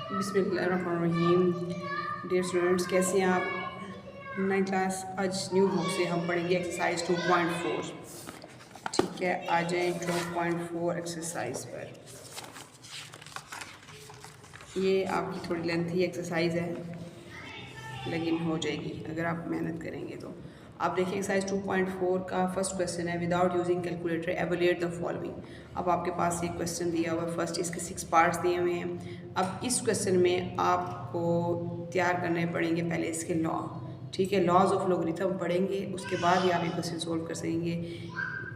बिस्मिल्लाहिर्रहमानिर्रहीम। Dear students, कैसे हैं आप? 9 क्लास। आज न्यू बुक से हम पढ़ेंगे एक्सरसाइज 2.4। ठीक है, आ जाएँ 2.4 एक्सरसाइज पर। ये आपकी थोड़ी लेंथी एक्सरसाइज है, लेकिन हो जाएगी अगर आप मेहनत करेंगे तो। आप देखिए एक्सरसाइज 2.4 का फर्स्ट क्वेश्चन है, without using calculator evaluate the following. अब आपके पास एक क्वेश्चन दिया हुआ है। फर्स्ट इसके 6 पार्ट्स दिए हुए हैं। अब इस क्वेश्चन में आपको तैयार करने पड़ेंगे पहले इसके लॉ। ठीक है, लॉज ऑफ लॉगरिथम पढ़ेंगे, उसके बाद ही आप ये क्वेश्चन सोल्व कर सकेंगे।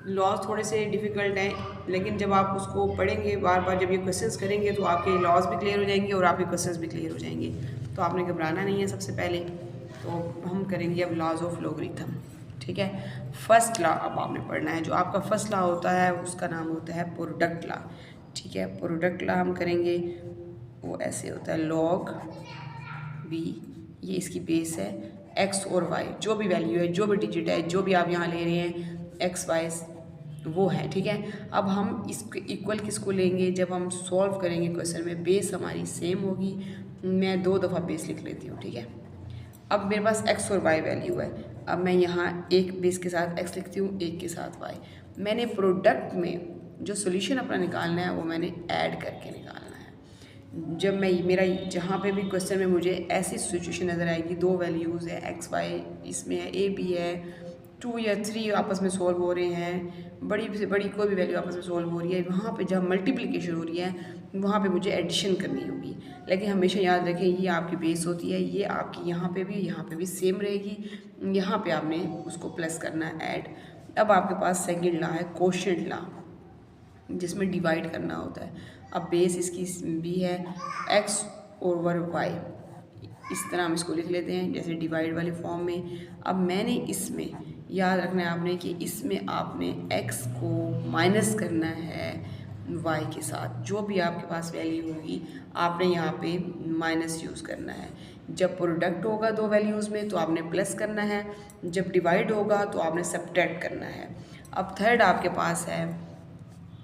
लॉज थोड़े से डिफ़िकल्ट हैं, लेकिन जब आप उसको पढ़ेंगे बार बार, जब ये क्वेश्चंस करेंगे तो आपके लॉज भी क्लियर हो जाएंगे और आपके क्वेश्चंस भी क्लियर हो जाएंगे। तो आपने घबराना नहीं है। सबसे पहले तो हम करेंगे अब लॉज ऑफ लॉगरिथम। ठीक है, फर्स्ट लॉ अब आपने पढ़ना है। जो आपका फर्स्ट लॉ होता है उसका नाम होता है प्रोडक्ट लॉ। ठीक है, प्रोडक्ट लॉ हम करेंगे, वो ऐसे होता है लॉग बी, ये इसकी बेस है, एक्स और वाई जो भी वैल्यू है, जो भी डिजिट है, जो भी आप यहाँ ले रहे हैं एक्स वाई वो है। ठीक है, अब हम इसको इक्वल किसको लेंगे? जब हम सॉल्व करेंगे क्वेश्चन में बेस हमारी सेम होगी। मैं 2 दफ़ा बेस लिख लेती हूँ। ठीक है, अब मेरे पास एक्स और वाई वैल्यू है। अब मैं यहाँ एक बेस के साथ एक्स लिखती हूँ, एक के साथ वाई। मैंने प्रोडक्ट में जो सोल्यूशन अपना निकालना है वो मैंने ऐड करके निकालना है। जब मैं मेरा जहाँ पे भी क्वेश्चन में मुझे ऐसी सिचुएशन नज़र आएगी, 2 वैल्यूज़ है एक्स वाई, इसमें है ए बी है, 2 या 3 आपस में सॉल्व हो रहे हैं, बड़ी से बड़ी कोई भी वैल्यू आपस में सॉल्व हो रही है, वहाँ पे जब मल्टीप्लिकेशन हो रही है वहाँ पे मुझे एडिशन करनी होगी। लेकिन हमेशा याद रखें ये आपकी बेस होती है, ये आपकी यहाँ पे भी सेम रहेगी। यहाँ पे आपने उसको प्लस करना है, ऐड। अब आपके पास सेकंड लॉ है कोशेंट लॉ, जिसमें डिवाइड करना होता है। अब बेस इसकी भी है एक्स ओवर वाई, इस तरह हम इसको लिख लेते हैं जैसे डिवाइड वाले फॉर्म में। अब मैंने इसमें याद रखना है आपने कि इसमें आपने x को माइनस करना है y के साथ। जो भी आपके पास वैल्यू होगी आपने यहाँ पे माइनस यूज़ करना है। जब प्रोडक्ट होगा 2 वैल्यूज़ में तो आपने प्लस करना है, जब डिवाइड होगा तो आपने सब्ट्रैक्ट करना है। अब थर्ड आपके पास है,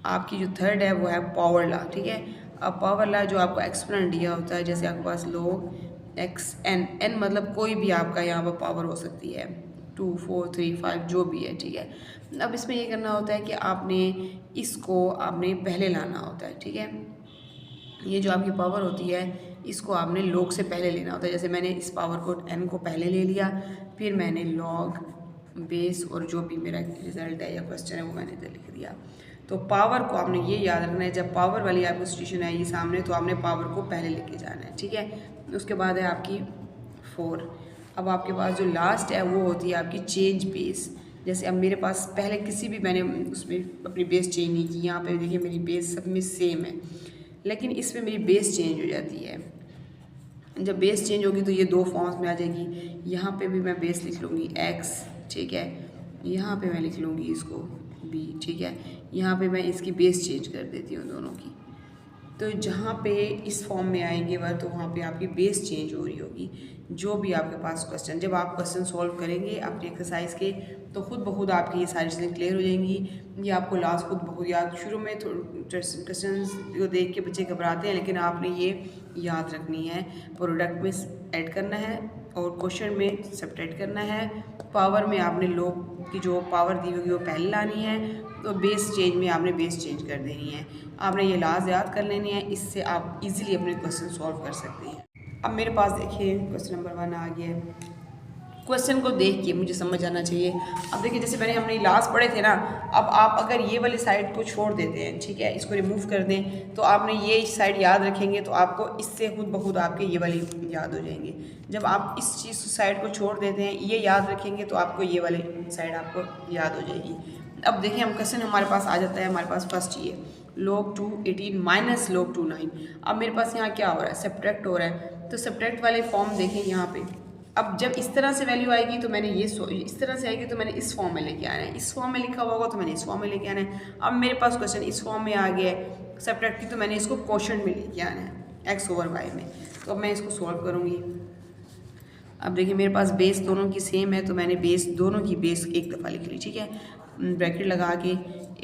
आपकी जो थर्ड है वो है पावर लॉ। ठीक है, अब पावर लॉ जो आपको एक्सपोनेंट दिया होता है, जैसे आपके पास log एक्स एन, एन मतलब कोई भी आपका यहाँ पर पावर हो सकती है, 2 4 3 5 जो भी है। ठीक है, अब इसमें ये करना होता है कि आपने इसको आपने पहले लाना होता है। ठीक है, ये जो आपकी पावर होती है इसको आपने log से पहले लेना होता है। जैसे मैंने इस पावर को n को पहले ले लिया, फिर मैंने log बेस और जो भी मेरा रिजल्ट है या क्वेश्चन है वो मैंने इधर लिख दिया। तो पावर को आपने ये याद रखना है, जब पावर वाली आपको सिचुएशन आएगी सामने तो आपने पावर को पहले लेके जाना है। ठीक है, उसके बाद है आपकी 4। अब आपके पास जो लास्ट है वो होती है आपकी चेंज बेस। जैसे अब मेरे पास पहले किसी भी मैंने उसमें अपनी बेस चेंज नहीं की, यहाँ पे देखिए मेरी बेस सब में सेम है, लेकिन इसमें मेरी बेस चेंज हो जाती है। जब बेस चेंज होगी तो ये 2 फॉर्म्स में आ जाएगी। यहाँ पे भी मैं बेस लिख लूँगी x, ठीक है, यहाँ पे मैं लिख लूँगी इसको b, ठीक है, यहाँ पे मैं इसकी बेस चेंज कर देती हूँ दोनों की। तो जहाँ पे इस फॉर्म में आएंगे वह तो वहाँ पे आपकी बेस चेंज हो रही होगी। जो भी आपके पास क्वेश्चन, जब आप क्वेश्चन सॉल्व करेंगे अपनी एक्सरसाइज के तो खुद ब खुद आपकी ये सारी चीज़ें क्लियर हो जाएंगी। ये आपको लास्ट खुद ब खुद याद, शुरू में क्वेश्चन को देख के बच्चे घबराते हैं, लेकिन आपने ये याद रखनी है, प्रोडक्ट में ऐड करना है और क्वेश्चन में सब्ट्रैक्ट करना है। पावर में आपने लोग की जो पावर दी होगी वो पहले लानी है, तो बेस चेंज में आपने बेस चेंज कर देनी है। आपने ये लाज याद कर लेनी है, इससे आप इजीली अपने क्वेश्चन सॉल्व कर सकते हैं। अब मेरे पास देखिए क्वेश्चन नंबर 1 आ गया है। क्वेश्चन को देख के मुझे समझ आना चाहिए। अब देखिए जैसे मैंने हमने लास्ट पढ़े थे ना, अब आप अगर ये वाली साइड को छोड़ देते हैं, ठीक है, इसको रिमूव कर दें, तो आपने ये साइड याद रखेंगे तो आपको इससे खुद ब खुद आपके ये वाली याद हो जाएंगे। जब आप इस चीज़ साइड को छोड़ देते हैं, ये याद रखेंगे तो आपको ये वाली साइड आपको याद हो जाएगी। अब देखिए हम क्वेश्चन हमारे पास आ जाता है, हमारे पास फर्स्ट ये log 2 18 माइनस log 2 9। अब मेरे पास यहाँ क्या हो रहा है, सब्ट्रैक्ट हो रहा है, तो सब्ट्रैक्ट वाले फॉर्म देखें यहाँ पे। अब जब इस तरह से वैल्यू आएगी तो मैंने ये इस तरह से आएगी तो मैंने इस फॉर्म में लेके आना है, इस फॉर्म में लिखा हुआ होगा तो मैंने इस फॉर्म में लेके आना है। अब मेरे पास क्वेश्चन इस फॉर्म में आ गया है सब्ट्रैक्ट की, तो मैंने इसको क्वोशंट में लेके आना है x ओवर y में। तो अब मैं इसको सॉल्व करूँगी। अब देखिए मेरे पास बेस दोनों की सेम है, तो मैंने बेस दोनों की बेस एक दफ़ा लिख ली। ठीक है, ब्रैकेट लगा के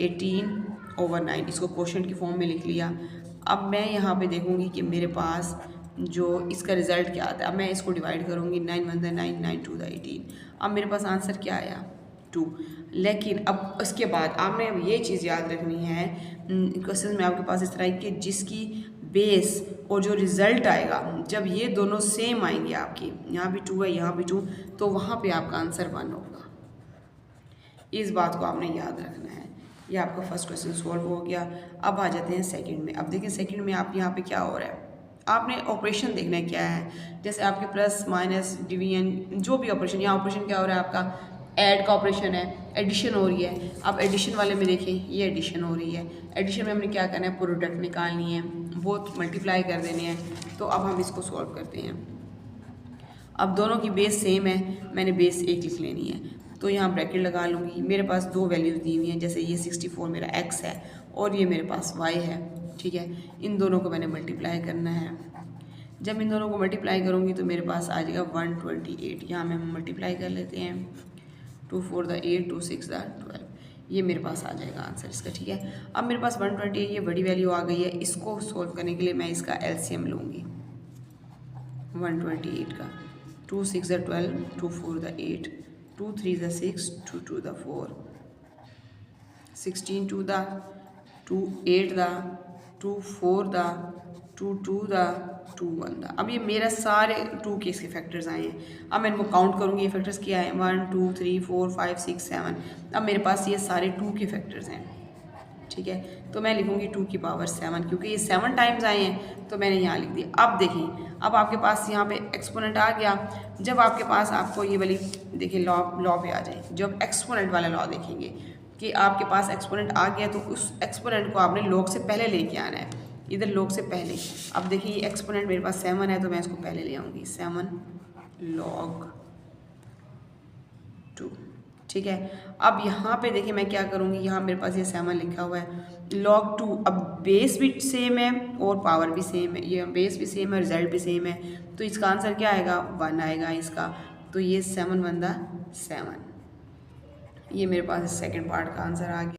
18 ओवर 9 इसको क्वोशंट की फॉर्म में लिख लिया। अब मैं यहाँ पे देखूँगी कि मेरे पास जो इसका रिज़ल्ट क्या आता है। अब मैं इसको डिवाइड करूँगी, 9 1 9 9 2 18। अब मेरे पास आंसर क्या आया 2। लेकिन अब इसके बाद आपने अब ये चीज़ याद रखनी है क्वेश्चन में आपके पास इस तरह कि जिसकी बेस और जो रिज़ल्ट आएगा जब ये दोनों सेम आएंगे आपकी, यहाँ भी 2 है यहाँ भी 2, तो वहाँ पे आपका आंसर 1 होगा। इस बात को आपने याद रखना है। ये आपका फर्स्ट क्वेश्चन सॉल्व हो गया। अब आ जाते हैं सेकंड में। अब देखिए सेकंड में आप यहाँ पे क्या हो रहा है, आपने ऑपरेशन देखना है क्या है। जैसे आपके प्लस माइनस डिवीजन जो भी ऑपरेशन, यहाँ ऑपरेशन क्या हो रहा है आपका ऐड का ऑपरेशन है, एडिशन हो रही है। अब एडिशन वाले में देखें ये एडिशन हो रही है, एडिशन में हमने क्या करना है प्रोडक्ट निकालनी है, बहुत मल्टीप्लाई कर देने हैं। तो अब हम इसको सॉल्व करते हैं। अब दोनों की बेस सेम है, मैंने बेस 1 लिख लेनी है, तो यहाँ ब्रैकेट लगा लूँगी। मेरे पास दो वैल्यूज़ दी हुई हैं, जैसे ये 64 मेरा x है और ये मेरे पास y है, ठीक है। इन दोनों को मैंने मल्टीप्लाई करना है। जब इन दोनों को मल्टीप्लाई करूँगी तो मेरे पास आ जाएगा 128। यहाँ में हम मल्टीप्लाई कर लेते हैं, 2 4 द 8, 2 6 द 12, ये मेरे पास आ जाएगा आंसर इसका, ठीक है। अब मेरे पास 128 ये बड़ी वैल्यू आ गई है। इसको सोल्व करने के लिए मैं इसका LCM लूँगी 128 का, 2 6 the 12, 2 4 the 8, 2 3 the 6, 2 2 the 4, 16 2 the 2 8 the 2 4 the 2 2 the 2 1 the. अब ये मेरा सारे 2 के इसके फैक्टर्स आए हैं। अब मैं इनको काउंट करूँगी, ये फैक्टर्स क्या है 1 2 3 4 5 6 7। अब मेरे पास ये सारे 2 के फैक्टर्स हैं, ठीक है। तो मैं लिखूँगी 2 की पावर 7, क्योंकि ये 7 टाइम्स आए हैं तो मैंने यहाँ लिख दिया। अब देखें, अब आपके पास यहाँ पे एक्सपोनेंट आ गया। जब आपके पास आपको ये वाली देखिए लॉ पे आ जाए, जब एक्सपोनेंट वाला लॉ देखेंगे कि आपके पास एक्सपोनेंट आ गया तो उस एक्सपोनेंट को आपने लॉग से पहले लेके आना है, इधर लॉग से पहले। अब देखिए ये एक्सपोनेंट मेरे पास 7 है तो मैं इसको पहले ले आऊँगी, 7 log 2, ठीक है। अब यहाँ पे देखिए मैं क्या करूँगी, यहाँ मेरे पास ये 7 लिखा हुआ है log 2। अब बेस भी सेम है और पावर भी सेम है, ये बेस भी सेम है, रिजल्ट भी सेम है, तो इसका आंसर क्या आएगा 1 आएगा इसका। तो ये 7 1 7, ये मेरे पास सेकंड पार्ट का आंसर आ गया।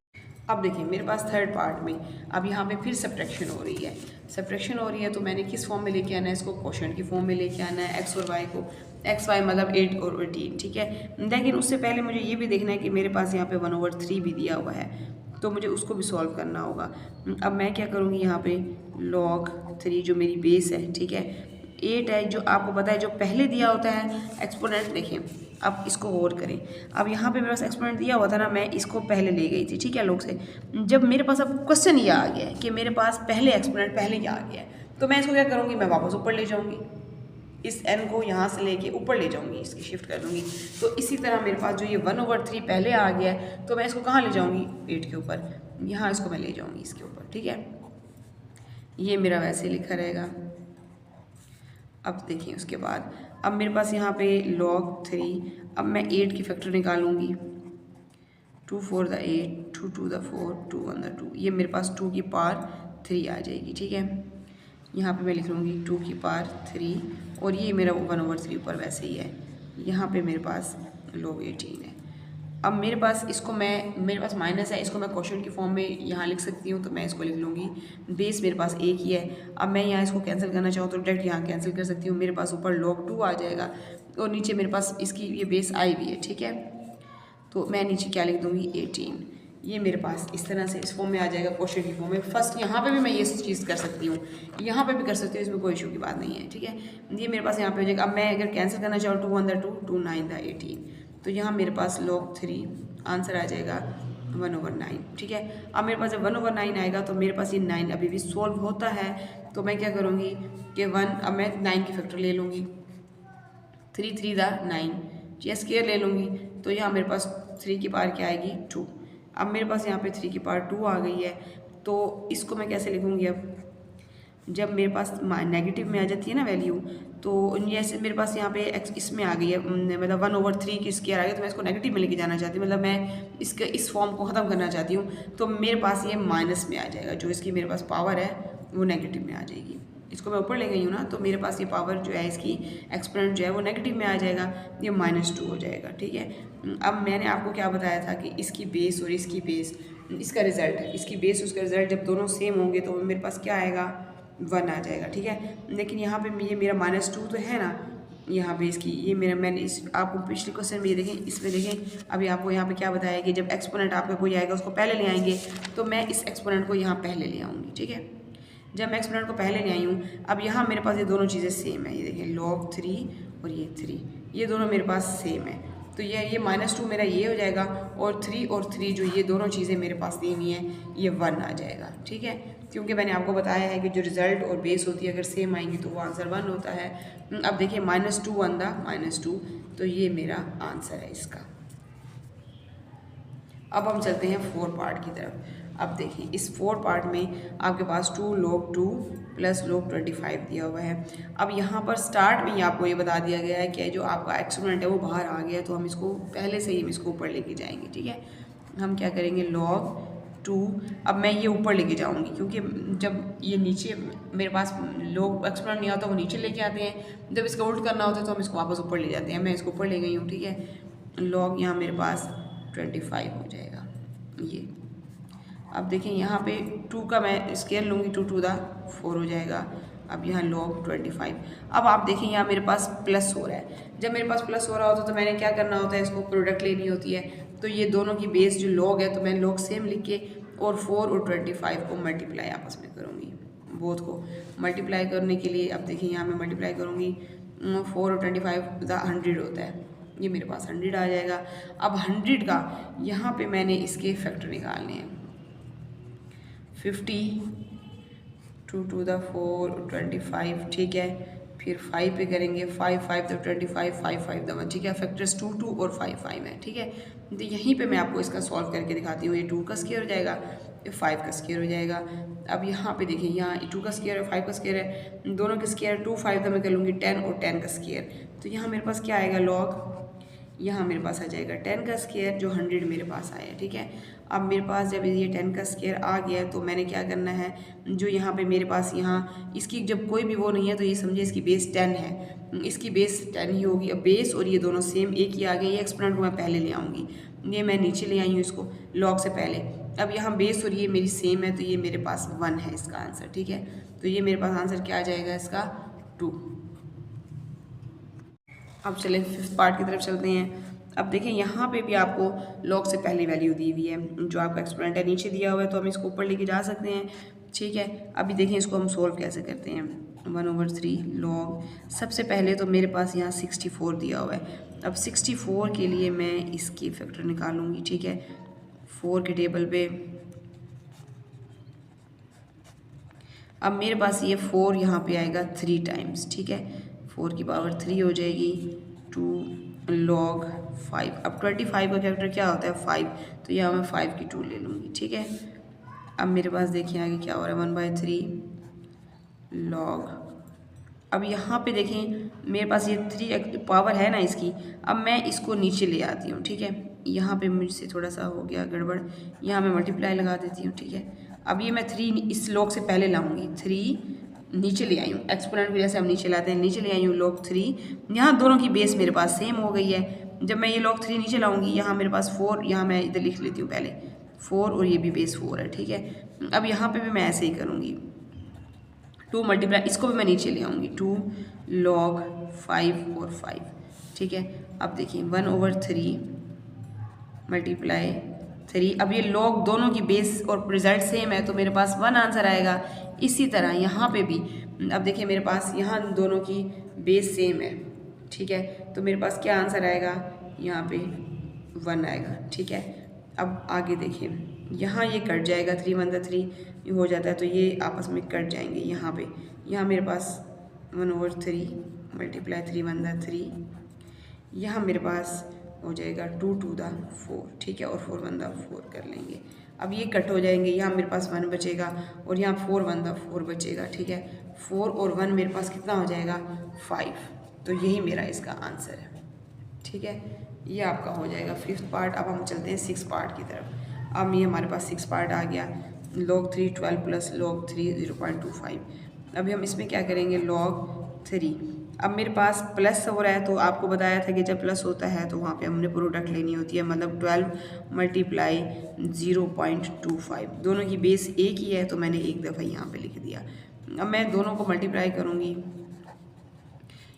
अब देखिए मेरे पास थर्ड पार्ट में अब यहाँ पे फिर सब्ट्रैक्शन हो रही है। सब्ट्रैक्शन हो रही है तो मैंने किस फॉर्म में लेके आना है, इसको क्वोशंट की फॉर्म में लेके आना है, x और y को, x y मतलब 8 और 18, ठीक है। लेकिन उससे पहले मुझे ये भी देखना है कि मेरे पास यहाँ पे 1/3 भी दिया हुआ है, तो मुझे उसको भी सॉल्व करना होगा। अब मैं क्या करूँगी, यहाँ पे log 3 जो मेरी बेस है, ठीक है, 8 है, जो आपको पता है जो पहले दिया होता है एक्सपोनेंट। देखें अब इसको और करें, अब यहाँ पे मेरे पास एक्सपोनेंट दिया हुआ था ना, मैं इसको पहले ले गई थी, ठीक है, लॉग से। जब मेरे पास अब क्वेश्चन ये आ गया है कि मेरे पास पहले एक्सपोनेंट पहले ही आ गया है, तो मैं इसको क्या करूँगी, मैं वापस ऊपर ले जाऊँगी, इस n को यहाँ से लेके ऊपर ले जाऊँगी, इसकी शिफ्ट कर दूँगी। तो इसी तरह मेरे पास जो ये 1/3 पहले आ गया है, तो मैं इसको कहाँ ले जाऊँगी, 8 के ऊपर, यहाँ इसको मैं ले जाऊँगी इसके ऊपर, ठीक है। ये मेरा वैसे लिखा रहेगा। अब देखिए उसके बाद अब मेरे पास यहाँ पे log 3, अब मैं 8 की फैक्टर निकालूंगी, 2 4 द 8, 2 2 द 4, 2 1 द 2, ये मेरे पास 2 की पावर 3 आ जाएगी, ठीक है। यहाँ पे मैं लिख लूँगी 2 की पावर 3 और ये मेरा 1/3 ऊपर वैसे ही है। यहाँ पे मेरे पास log 18 है। अब मेरे पास इसको मेरे पास माइनस है, इसको मैं क्वोशंट की फॉर्म में यहाँ लिख सकती हूँ, तो मैं इसको लिख लूँगी, बेस मेरे पास एक ही है। अब मैं यहाँ इसको कैंसिल करना चाहूँ तो डायरेक्ट यहाँ कैंसिल कर सकती हूँ, मेरे पास ऊपर log 2 आ जाएगा और नीचे मेरे पास इसकी ये बेस आई भी है, ठीक है। तो मैं नीचे क्या लिख दूँगी 18, ये मेरे पास इस तरह से इस फॉर्म में आ जाएगा क्वोशंट की फॉर्म में। फर्स्ट यहाँ पे भी मैं ये चीज़ कर सकती हूँ, यहाँ पे भी कर सकती हूँ, इसमें कोई इशू की बात नहीं है, ठीक है। ये मेरे पास यहाँ पे हो जाएगा। अब मैं अगर कैंसिल करना चाहूँ 2 1 द 2, 2 9 द 18, तो यहाँ मेरे पास log 3 आंसर आ जाएगा 1/9, ठीक है। अब मेरे पास जब 1/9 आएगा तो मेरे पास ये 9 अभी भी सॉल्व होता है, तो मैं क्या करूँगी कि 1, अब मैं 9 की फैक्टर ले लूँगी, 3 3 द 9, ये स्क्वायर ले लूँगी, तो यहाँ मेरे पास 3 की पावर क्या आएगी 2। अब मेरे पास यहाँ पे 3 की पावर 2 आ गई है, तो इसको मैं कैसे लिखूँगी, अब जब मेरे पास नेगेटिव में आ जाती है ना वैल्यू, तो जैसे मेरे पास यहाँ पे इसमें आ गई है, मतलब 1/3 की स्क्वायर आ गई, तो मैं इसको नेगेटिव में लेके जाना चाहती हूँ, मतलब मैं इसके इस फॉर्म को ख़त्म करना चाहती हूँ, तो मेरे पास ये माइनस में आ जाएगा, जो इसकी मेरे पास पावर है वो नेगेटिव में आ जाएगी। इसको मैं ऊपर ले गई हूँ ना, तो मेरे पास ये पावर जो है इसकी एक्सपोनेंट जो है वो नेगेटिव में आ जाएगा, ये -2 हो जाएगा, ठीक है। अब मैंने आपको क्या बताया था कि इसकी बेस और इसकी बेस इसका रिजल्ट है, इसकी बेस उसका रिजल्ट जब दोनों सेम होंगे तो मेरे पास क्या आएगा 1 आ जाएगा, ठीक है। लेकिन यहाँ पे ये मेरा -2 तो है ना, यहाँ पे इसकी ये मेरा मैंने इस आपको पिछले क्वेश्चन में ये देखें, इसमें देखें अभी आपको यहाँ पे क्या बताया कि जब एक्सपोनेंट आपका कोई आएगा उसको पहले ले आएंगे, तो मैं इस एक्सपोनेंट को यहाँ पहले ले आऊँगी, ठीक है। जब मैं एक्सपोनेंट को पहले ले आई हूँ, अब यहाँ मेरे पास ये दोनों चीज़ें सेम है, ये देखें log 3 और ये 3, ये दोनों मेरे पास सेम है, तो ये -2 मेरा ये हो जाएगा, और 3 जो ये दोनों चीज़ें मेरे पास सेम ही हैं, ये 1 आ जाएगा, ठीक है। क्योंकि मैंने आपको बताया है कि जो रिज़ल्ट और बेस होती है अगर सेम आएंगी तो वो आंसर 1 होता है। अब देखिए -2 अंदा -2, तो ये मेरा आंसर है इसका। अब हम चलते हैं 4 पार्ट की तरफ। अब देखिए इस 4 पार्ट में आपके पास 2 log 2 प्लस log 25 दिया हुआ है। अब यहाँ पर स्टार्ट में ही आपको ये बता दिया गया है कि जो आपका एक्सपोनेंट है वो बाहर आ गया है, तो हम इसको पहले से ही हम इसको ऊपर लेके जाएंगे, ठीक है। हम क्या करेंगे log 2, अब मैं ये ऊपर लेके जाऊँगी क्योंकि जब ये नीचे मेरे पास log एक्सपोनेंट नहीं आता वो नीचे लेके आते हैं, जब इसका उल्ट करना होता है तो हम इसको वापस ऊपर ले जाते हैं। मैं इसको ऊपर ले गई हूँ, ठीक है। log यहाँ मेरे पास 25 हो जाएगा ये। अब देखें यहाँ पे 2 का मैं स्केयर लूँगी, 2 to the 4 हो जाएगा। अब यहाँ log 25, अब आप देखें यहाँ मेरे पास प्लस हो रहा है। जब मेरे पास प्लस हो रहा होता है तो मैंने क्या करना होता है, इसको प्रोडक्ट लेनी होती है, तो ये दोनों की बेस जो log है तो मैं log सेम लिख के और 4 और 25 को मल्टीप्लाई आपस में करूँगी, बोथ को मल्टीप्लाई करने के लिए। अब देखिए यहाँ मैं मल्टीप्लाई करूँगी 4 और 25 100 होता है, ये मेरे पास 100 आ जाएगा। अब 100 का यहाँ पे मैंने इसके फैक्टर निकालने हैं, 50 2 to the 4 25, ठीक है। फिर 5 पे करेंगे, 5 5 तो 25, 5 5 1, ठीक है। फैक्टर्स 2 2 और 5 5 है, ठीक है। तो यहीं पे मैं आपको इसका सॉल्व करके दिखाती हूँ। ये 2 का स्क्वायर हो जाएगा, ये 5 का स्क्वायर हो जाएगा। अब यहाँ पे देखिए यहाँ 2 का स्क्वायर है, 5 का स्क्वायर है, दोनों के स्क्वायर 2 5 तो मैं कर लूँगी 10 और 10 का स्क्वायर, तो यहाँ मेरे पास क्या आएगा log, यहाँ मेरे पास आ जाएगा 10 का स्क्वायर जो 100 मेरे पास आया, ठीक है। अब मेरे पास जब ये 10 का स्क्वायर आ गया तो मैंने क्या करना है, जो यहाँ पे मेरे पास यहाँ इसकी जब कोई भी वो नहीं है तो ये समझे इसकी बेस 10 है, इसकी बेस 10 ही होगी। अब बेस और ये दोनों सेम एक ही आ गए, ये एक्सपोनेंट को मैं पहले ले आऊँगी, ये मैं नीचे ले आई हूँ इसको log से पहले। अब यहाँ बेस और ये मेरी सेम है तो ये मेरे पास 1 है इसका आंसर, ठीक है। तो ये मेरे पास आंसर क्या आ जाएगा इसका 2। अब चलें 5th पार्ट की तरफ चलते हैं। अब देखें यहाँ पे भी आपको log से पहले वैल्यू दी हुई है, जो आपका एक्सपोनेंट है नीचे दिया हुआ है तो हम इसको ऊपर लेके जा सकते हैं, ठीक है। अभी देखें इसको हम सोल्व कैसे करते हैं। 1/3 log, सबसे पहले तो मेरे पास यहाँ 64 दिया हुआ है। अब 64 के लिए मैं इसकी फैक्टर निकालूंगी, ठीक है। 4 के टेबल पे अब मेरे पास ये 4 यहाँ पे आएगा 3 टाइम्स, ठीक है। 4 की पावर 3 हो जाएगी 2 log 5। अब 25 का फैक्टर क्या होता है 5, तो यहाँ मैं 5 की 2 ले लूँगी, ठीक है। अब मेरे पास देखिए आगे क्या हो रहा है 1/3 log। अब यहाँ पे देखें मेरे पास ये 3 पावर है ना इसकी, अब मैं इसको नीचे ले आती हूँ, ठीक है। यहाँ पे मुझसे थोड़ा सा हो गया गड़बड़, यहाँ मैं मल्टीप्लाई लगा देती हूँ, ठीक है। अब ये मैं 3 इस log से पहले लाऊंगी, 3 नीचे ले आई हूँ, एक्सपोनेंट को जैसे हम नीचे लाते हैं, नीचे ले आई हूँ log 3। यहाँ दोनों की बेस मेरे पास सेम हो गई है। जब मैं ये log 3 नीचे लाऊंगी, यहाँ मेरे पास 4, यहाँ मैं इधर लिख लेती हूँ पहले 4 और ये भी बेस 4 है, ठीक है। अब यहाँ पे भी मैं ऐसे ही करूँगी, 2 मल्टीप्लाई, इसको भी मैं नीचे ले आऊँगी 2 log 5 और 5, ठीक है। अब देखिए 1/3 मल्टीप्लाई 3, अब ये log दोनों की बेस और रिजल्ट सेम है तो मेरे पास 1 आंसर आएगा। इसी तरह यहाँ पे भी अब देखिए मेरे पास यहाँ दोनों की बेस सेम है, ठीक है, तो मेरे पास क्या आंसर आएगा, यहाँ पे 1 आएगा, ठीक है। अब आगे देखिए यहाँ ये कट जाएगा, 3/3 हो जाता है तो ये आपस में कट जाएंगे। यहाँ पे यहाँ मेरे पास 1/3 मल्टीप्लाई 3/3, यहाँ मेरे पास हो जाएगा 2 to the 4, ठीक है, और 4/4 कर लेंगे। अब ये कट हो जाएंगे, यहाँ मेरे पास 1 बचेगा और यहाँ 4/4 बचेगा, ठीक है। 4 और 1 मेरे पास कितना हो जाएगा 5, तो यही मेरा इसका आंसर है, ठीक है। ये आपका हो जाएगा 5th पार्ट। अब हम चलते हैं 6th पार्ट की तरफ। अब ये हमारे पास 6 पार्ट आ गया, log 3 12 प्लस log 3 0.25। अभी हम इसमें क्या करेंगे log 3। अब मेरे पास प्लस हो रहा है तो आपको बताया था कि जब प्लस होता है तो वहाँ पे हमने प्रोडक्ट लेनी होती है, मतलब 12 मल्टीप्लाई 0.25, दोनों की बेस एक ही है तो मैंने एक दफ़ा यहाँ पे लिख दिया। अब मैं दोनों को मल्टीप्लाई करूँगी,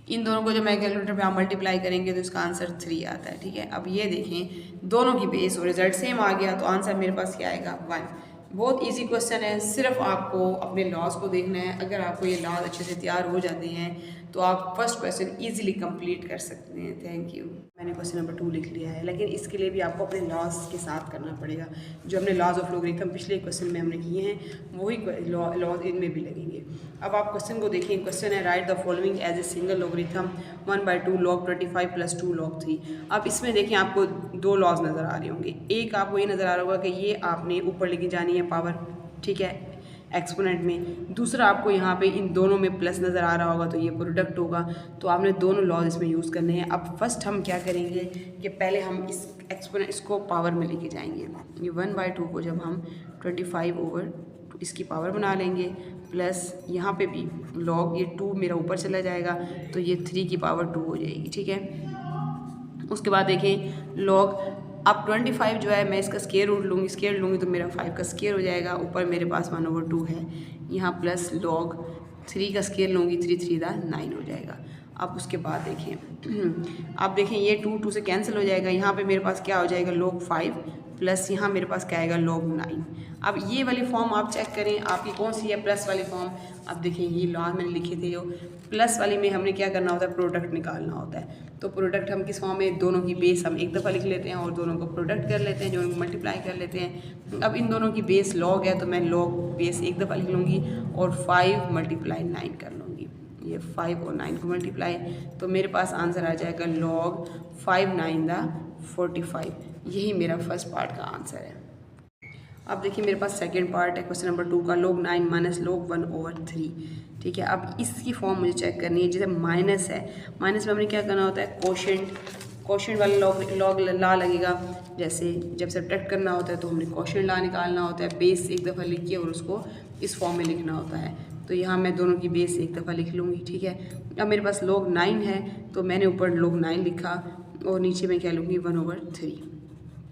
इन दोनों को जब मैं कैलकुलेटर पे आप मल्टीप्लाई करेंगे तो इसका आंसर 3 आता है। ठीक है, अब ये देखें दोनों की बेस और रिजल्ट सेम आ गया, तो आंसर मेरे पास क्या आएगा 1। बहुत इजी क्वेश्चन है, सिर्फ आपको अपने लॉज को देखना है। अगर आपको ये लॉज अच्छे से तैयार हो जाते हैं तो आप फर्स्ट क्वेश्चन इजीली कंप्लीट कर सकते हैं। Thank you. मैंने क्वेश्चन नंबर 2 लिख लिया है, लेकिन इसके लिए भी आपको अपने लॉज के साथ करना पड़ेगा। जो हमने लॉज ऑफ लॉगरिथम पिछले क्वेश्चन में हमने किए हैं वही लॉज इनमें भी लगेंगे। अब आप क्वेश्चन को देखें, क्वेश्चन है write the following as a single logarithm 1/2 log 25 + 2 log 3। अब इसमें देखें आपको 2 लॉज नज़र आ रहे होंगे। एक आपको ये नज़र आ रहा होगा कि ये आपने ऊपर लेके जानी है पावर, ठीक है, एक्सपोनेंट में। दूसरा आपको यहाँ पे इन दोनों में प्लस नज़र आ रहा होगा, तो ये प्रोडक्ट होगा। तो आपने दोनों लॉज इसमें यूज़ करने हैं। अब फर्स्ट हम क्या करेंगे कि पहले हम इस एक्सपोनेंट इसको पावर में लेके जाएंगे। ये 1/2 को जब हम 25/2 इसकी पावर बना लेंगे, प्लस यहाँ पे भी लॉग, ये 2 मेरा ऊपर चला जाएगा तो ये 3 की पावर 2 हो जाएगी। ठीक है, उसके बाद देखें लॉग, अब 25 जो है मैं इसका स्केयर रूट लूँगी, स्केयर लूँगी तो मेरा 5 का स्केयर हो जाएगा, ऊपर मेरे पास 1/2 है यहाँ, प्लस लॉग 3 का स्केयर लूँगी, 3 3 9 हो जाएगा। अब उसके बाद देखें अब देखें ये 2 से कैंसिल हो जाएगा, यहाँ पे मेरे पास क्या हो जाएगा log 5 प्लस यहाँ मेरे पास क्या आएगा log 9। अब ये वाली फॉर्म आप चेक करें आपकी कौन सी है, प्लस वाली फॉर्म। अब देखें ये लॉज मैंने लिखे थे, जो प्लस वाली में हमने क्या करना होता है, प्रोडक्ट निकालना होता है। तो प्रोडक्ट हम किस फॉर्म में, दोनों की बेस हम एक दफ़ा लिख लेते हैं और दोनों को प्रोडक्ट कर लेते हैं, जो मल्टीप्लाई कर लेते हैं। अब इन दोनों की बेस लॉग है तो मैं लॉग बेस एक दफ़ा लिख लूँगी और 5 × 9 कर लूँगी। ये 5 और 9 को मल्टीप्लाई, तो मेरे पास आंसर आ जाएगा log 5 9 45। यही मेरा फर्स्ट पार्ट का आंसर है। अब देखिए मेरे पास सेकंड पार्ट है क्वेश्चन नंबर 2 का, log 9 - log 1/3। ठीक है, अब इसकी फॉर्म मुझे चेक करनी है। जैसे माइनस है, माइनस में हमने क्या करना होता है, कोशेंट वाला लॉग ला लगेगा। जैसे जब सब्ट्रैक्ट करना होता है तो हमने कोशेंट ला निकालना होता है, बेस एक दफ़ा लिख के और उसको इस फॉर्म में लिखना होता है। तो यहाँ मैं दोनों की बेस एक दफ़ा लिख लूँगी। ठीक है, अब मेरे पास log 9 है तो मैंने ऊपर log 9 लिखा और नीचे मैं क्या लूँगी 1/3।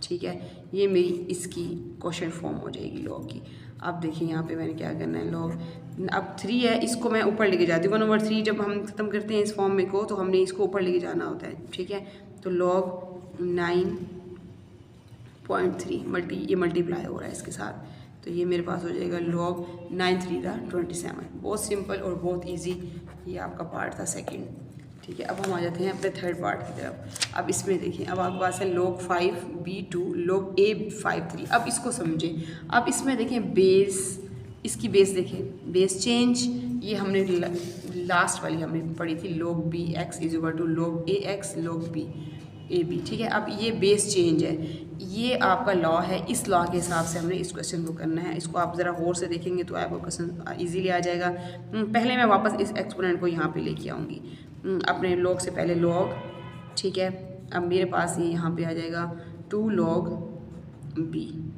ठीक है, ये मेरी इसकी क्वेश्चन फॉर्म हो जाएगी लॉग की। अब देखिए यहाँ पे मैंने क्या करना है, लॉग अब 3 है, इसको मैं ऊपर लेके जाती हूँ। 1/3 जब हम ख़त्म करते हैं इस फॉर्म में को तो हमने इसको ऊपर लेके जाना होता है। ठीक है, तो log 9.3 ये मल्टीप्लाई हो रहा है इसके साथ, तो ये मेरे पास हो जाएगा log 9 3 27। बहुत सिंपल और बहुत ईजी ये आपका पार्ट था सेकेंड। ठीक है, अब हम आ जाते हैं अपने थर्ड पार्ट की तरफ। अब इसमें देखिए, अब आपके पास है log 5 B2 log A 5 3। अब इसको समझें, अब इसमें देखें बेस, इसकी बेस देखें, बेस चेंज, ये हमने लास्ट वाली हमने पढ़ी थी log BX = log AX log B AB। ठीक है, अब ये बेस चेंज है, ये आपका लॉ है, इस लॉ के हिसाब से हमने इस क्वेश्चन को करना है। इसको आप ज़रा गौर से देखेंगे तो आपको क्वेश्चन इजीली आ जाएगा। पहले मैं वापस इस एक्सपोनेंट को यहाँ पे लेके आऊँगी, अपने log से पहले log। ठीक है, अब मेरे पास ये यहाँ पे आ जाएगा 2 log B।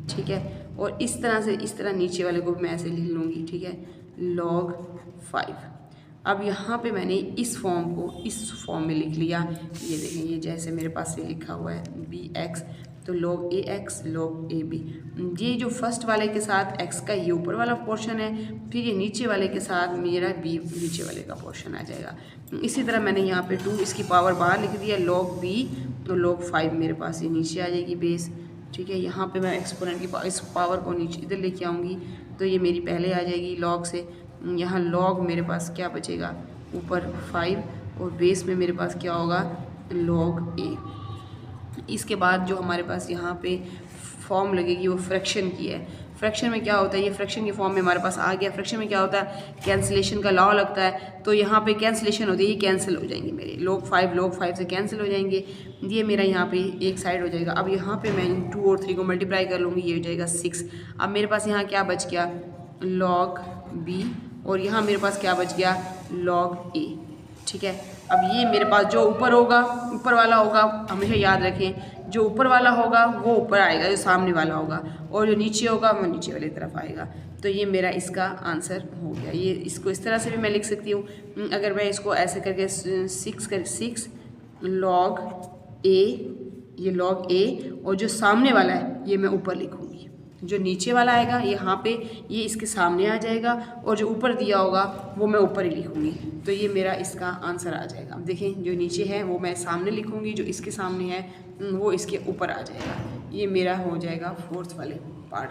ठीक है, और इस तरह से इस तरह नीचे वाले को मैं ऐसे लिख लूँगी। ठीक है, log 5। अब यहाँ पे मैंने इस फॉर्म को इस फॉर्म में लिख लिया। ये देखें, ये जैसे मेरे पास ये लिखा हुआ है BX, तो log AX log AB। ये जो फर्स्ट वाले के साथ x का ये ऊपर वाला पोर्शन है, फिर ये नीचे वाले के साथ मेरा B नीचे वाले का पोर्शन आ जाएगा। इसी तरह मैंने यहाँ पे 2 इसकी पावर बाहर लिख दिया, log B तो log 5 मेरे पास ये नीचे आ जाएगी बेस। ठीक है, यहाँ पे मैं एक्सपोनेंट की इस पावर को नीचे इधर लेके आऊँगी तो ये मेरी पहले आ जाएगी log से। यहाँ log मेरे पास क्या बचेगा, ऊपर 5 और बेस में मेरे पास क्या होगा log A। इसके बाद जो हमारे पास यहाँ पे फॉर्म लगेगी वो फ्रैक्शन की है। फ्रैक्शन में क्या होता है, ये फ्रैक्शन की फॉर्म में हमारे पास आ गया। फ्रैक्शन में क्या होता है, कैंसिलेशन का लॉ लगता है, तो यहाँ पे कैंसिलेशन होती है, ये कैंसिल हो जाएंगे मेरे log 5 से कैंसिल हो जाएंगे। ये मेरा यहाँ पे एक साइड हो जाएगा। अब यहाँ पे मैं 2 और 3 को मल्टीप्लाई कर लूँगी, ये हो जाएगा 6। अब मेरे पास यहाँ क्या बच गया log B और यहाँ मेरे पास क्या बच गया log A। ठीक है, अब ये मेरे पास जो ऊपर होगा, ऊपर वाला होगा, हमेशा याद रखें, जो ऊपर वाला होगा वो ऊपर आएगा, जो सामने वाला होगा, और जो नीचे होगा वो नीचे वाली तरफ आएगा। तो ये मेरा इसका आंसर हो गया। ये इसको इस तरह से भी मैं लिख सकती हूँ। अगर मैं इसको ऐसे करके 6 log A, ये log A और जो सामने वाला है ये मैं ऊपर लिखूँगी। जो नीचे वाला आएगा यहाँ पे ये इसके सामने आ जाएगा, और जो ऊपर दिया होगा वो मैं ऊपर ही लिखूँगी, तो ये मेरा इसका आंसर आ जाएगा। अब देखें जो नीचे है वो मैं सामने लिखूँगी, जो इसके सामने है वो इसके ऊपर आ जाएगा। ये मेरा हो जाएगा फोर्थ वाले पार्ट।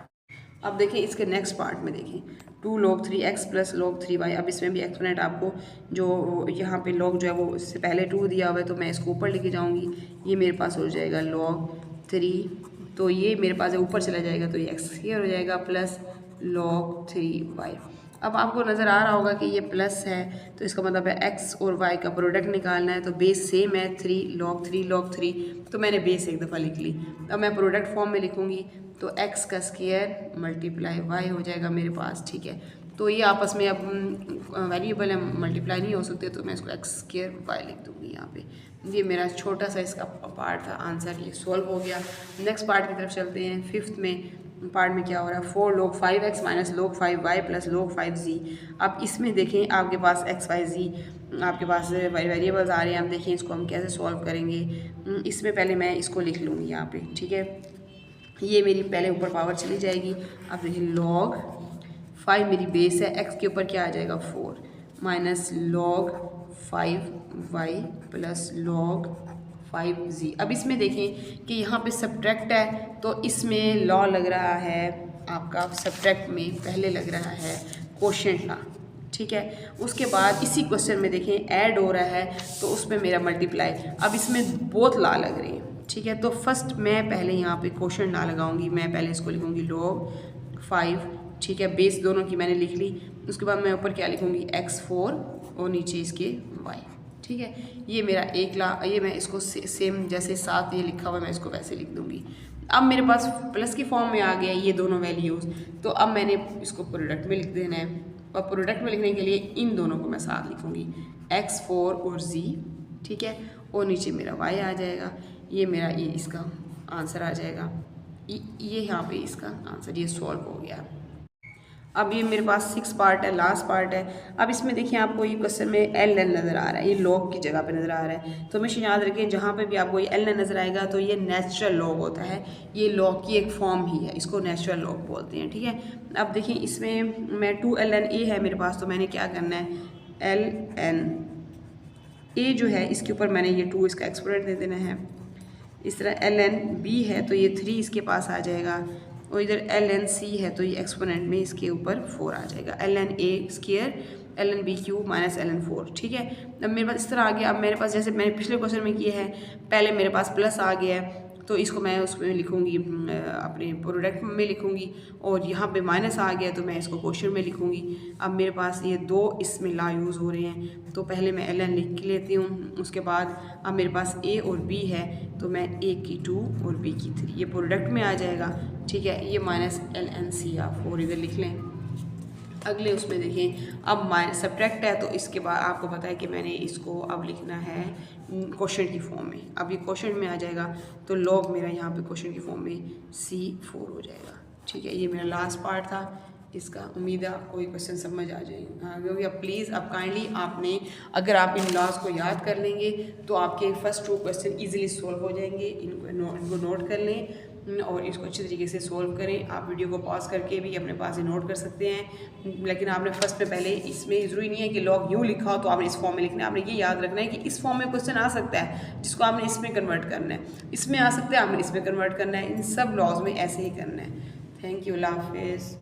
अब देखें इसके नेक्स्ट पार्ट में देखें 2 log 3x plus log 3y। अब इसमें भी एक्सपोनेंट आपको जो यहाँ पे log जो है वो इससे पहले 2 दिया हुआ है, तो मैं इसको ऊपर लेके जाऊँगी। ये मेरे पास हो जाएगा log 3, तो ये मेरे पास ऊपर चला जाएगा, तो ये एक्स स्क्वायर हो जाएगा प्लस log 3y। अब आपको नज़र आ रहा होगा कि ये प्लस है, तो इसका मतलब है x और y का प्रोडक्ट निकालना है। तो बेस सेम है 3 log 3, तो मैंने बेस एक दफ़ा लिख ली। अब मैं प्रोडक्ट फॉर्म में लिखूँगी, तो x का स्क्वायर मल्टीप्लाई y हो जाएगा मेरे पास, ठीक है। तो ये आपस में अब वेरिएबल है, मल्टीप्लाई नहीं हो सकते, तो मैं इसको एक्स स्क्वायर y लिख दूँगी यहाँ पे। ये मेरा छोटा सा इसका पार्ट था, आंसर ये सॉल्व हो गया। नेक्स्ट पार्ट की तरफ चलते हैं। फिफ्थ में पार्ट में क्या हो रहा है, 4 log 5x minus log 5y plus log 5z। अब इसमें देखें आपके पास x y z आपके पास वेरिएबल्स आ रहे हैं। अब देखें इसको हम कैसे सॉल्व करेंगे। इसमें पहले मैं इसको लिख लूँगी यहाँ पे, ठीक है। ये मेरी पहले ऊपर पावर चली जाएगी। अब देखिए log 5 मेरी बेस है, x के ऊपर क्या आ जाएगा 4 minus log 5y plus log 5z। अब इसमें देखें कि यहाँ पे सब्ट्रैक्ट है, तो इसमें लॉ लग रहा है आपका सब्ट्रैक्ट में पहले लग रहा है कोशेंट लॉ, ठीक है। उसके बाद इसी क्वेश्चन में देखें ऐड हो रहा है, तो उसमें मेरा मल्टीप्लाई। अब इसमें बोथ लॉ लग रहे हैं, ठीक है। तो फर्स्ट मैं पहले यहाँ पे कोशेंट लॉ लगाऊंगी। मैं पहले इसको लिखूँगी log 5, ठीक है। बेस दोनों की मैंने लिख ली। उसके बाद मैं ऊपर क्या लिखूँगी x4 और नीचे इसके y, ठीक है। ये मेरा एक ला, ये मैं इसको सेम जैसे साथ ये लिखा हुआ है मैं इसको वैसे लिख दूँगी। अब मेरे पास प्लस की फॉर्म में आ गया ये दोनों वैल्यूज़, तो अब मैंने इसको प्रोडक्ट में लिख देना है। और प्रोडक्ट में लिखने के लिए इन दोनों को मैं साथ लिखूँगी, x4 और z, ठीक है। और नीचे मेरा y आ जाएगा। ये मेरा ये इसका आंसर आ जाएगा। ये यहाँ पे इसका आंसर ये सॉल्व हो गया। अब ये मेरे पास 6 पार्ट है, लास्ट पार्ट है। अब इसमें देखिए आपको ये क्वेश्चन में एल एन नज़र आ रहा है, ये लॉग की जगह पे नज़र आ रहा है। तो हमेशा याद रखें जहाँ पे भी आपको ये एल एन नज़र आएगा तो ये नेचुरल लॉग होता है, ये लॉग की एक फॉर्म ही है, इसको नेचुरल लॉग बोलते हैं, ठीक है। अब देखिए इसमें मैं 2ln a है मेरे पास, तो मैंने क्या करना है ln a जो है इसके ऊपर मैंने ये 2 इसका एक्सपोनेंट दे देना है। इस तरह ln b है तो ये 3 इसके पास आ जाएगा, और इधर ln c है तो ये एक्सपोनेंट में इसके ऊपर 4 आ जाएगा। ln a square ln b cube minus ln 4, ठीक है। अब मेरे पास इस तरह आ गया। अब मेरे पास जैसे मैंने पिछले क्वेश्चन में किया है, पहले मेरे पास प्लस आ गया है, तो इसको मैं उसमें लिखूँगी अपने प्रोडक्ट में लिखूँगी, और यहाँ पे माइनस आ गया तो मैं इसको क्वेश्चन में लिखूँगी। अब मेरे पास ये 2 इसमें ला यूज़ हो रहे हैं, तो पहले मैं ln लिख लेती हूँ। उसके बाद अब मेरे पास a और b है, तो मैं a की 2 और b की 3 ये प्रोडक्ट में आ जाएगा, ठीक है। ये माइनस ln c आप 4 इधर लिख लें। अगले उसमें देखें अब सब्ट्रैक्ट है, तो इसके बाद आपको पता है कि मैंने इसको अब लिखना है क्वेश्चन की फॉर्म में। अब ये क्वेश्चन में आ जाएगा, तो लॉग मेरा यहाँ पे क्वेश्चन की फॉर्म में C4 हो जाएगा, ठीक है। ये मेरा लास्ट पार्ट था इसका। उम्मीद है आपको ये क्वेश्चन समझ आ जाएगा, क्योंकि अब प्लीज़ अब काइंडली आपने अगर आप इन लॉज को याद कर लेंगे तो आपके फर्स्ट 2 क्वेश्चन ईजिली सोल्व हो जाएंगे। इनको नोट कर लें और इसको अच्छे तरीके से सोल्व करें। आप वीडियो को पॉज करके भी अपने पास ही नोट कर सकते हैं, लेकिन आपने फर्स्ट में पहले इसमें ज़रूरी नहीं है कि लॉग यूँ लिखा हो तो आपने इस फॉर्म में लिखना है। आपने ये याद रखना है कि इस फॉर्म में क्वेश्चन आ सकता है जिसको आपने इसमें कन्वर्ट करना है, इसमें आ सकता है आपने इसमें कन्वर्ट करना है। इन सब लॉज में ऐसे ही करना है। थैंक यू, अल्लाह हाफिज़।